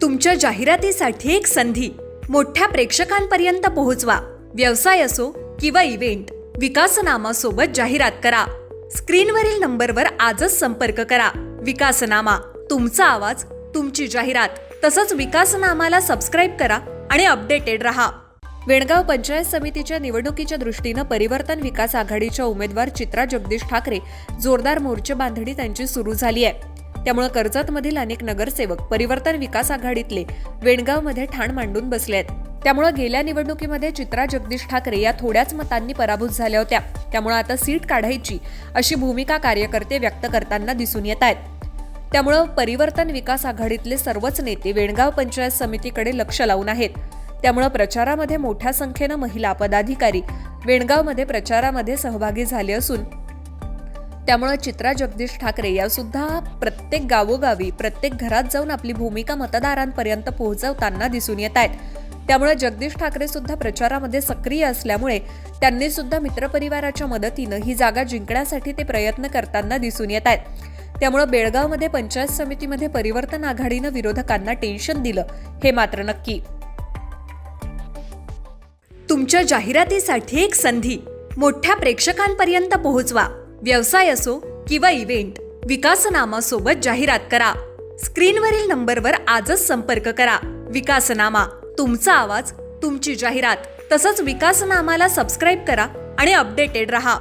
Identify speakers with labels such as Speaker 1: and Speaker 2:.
Speaker 1: तुमच्या जाहिरातीसाठी एक संधी मोठ्या प्रेक्षकांपर्यंत पोहोचवा. व्यवसाय असो किंवा इव्हेंट, विकासनामासोबत जाहिरात करा. स्क्रीनवरील नंबरवर आजच संपर्क करा. विकासनामा, तुमचा आवाज, तुमची जाहिरात. तसंच विकासनामाला सबस्क्राईब करा आणि अपडेटेड रहा. वेणगाव पंचायत समितीच्या निवडणुकीच्या दृष्टीनं परिवर्तन विकास आघाडीच्या उमेदवार चित्रा जगदीश ठाकरे जोरदार मोर्चे बांधणी त्यांची सुरू झाली आहे. त्यामुळे कर्जतमधील अनेक नगरसेवक परिवर्तन विकास आघाडीतले वेणगावमध्ये ठाण मांडून बसले आहेत. त्यामुळे गेल्या निवडणुकीमध्ये चित्रा जगदीश ठाकरे या थोड्याच मतांनी पराभूत झाल्या होत्या. त्यामुळे आता सीट काढायची अशी भूमिका कार्यकर्ते व्यक्त करताना दिसून येत आहेत. त्यामुळे परिवर्तन विकास आघाडीतले सर्वच नेते वेणगाव पंचायत समितीकडे लक्ष लावून आहेत. त्यामुळे प्रचारामध्ये मोठ्या संख्येनं महिला पदाधिकारी वेणगावमध्ये प्रचारामध्ये सहभागी झाले असून त्यामुळे चित्रा जगदीश ठाकरे या सुद्धा प्रत्येक गावोगावी प्रत्येक घरात जाऊन आपली भूमिका मतदारांपर्यंत पोहोचवताना दिसून येत आहेत. त्यामुळे जगदीश ठाकरे सुद्धा प्रचारामध्ये सक्रिय असल्यामुळे त्यांनी सुद्धा मित्रपरिवाराच्या मदतीनं ही जागा जिंकण्यासाठी ते प्रयत्न करताना दिसून येत आहेत. त्यामुळे बेळगावमध्ये पंचायत समितीमध्ये परिवर्तन आघाडीनं विरोधकांना टेन्शन दिलं हे मात्र नक्की. तुमच्या जाहिरातीसाठी एक संधी मोठ्या प्रेक्षकांपर्यंत पोहोचवा. व्यवसाय असो किंवा इव्हेंट, विकासनामासोबत जाहिरात करा. स्क्रीनवरील नंबरवर आजच संपर्क करा. विकासनामा, तुमचा आवाज, तुमची जाहिरात. तसंच विकासनामाला सबस्क्राईब करा आणि अपडेटेड रहा.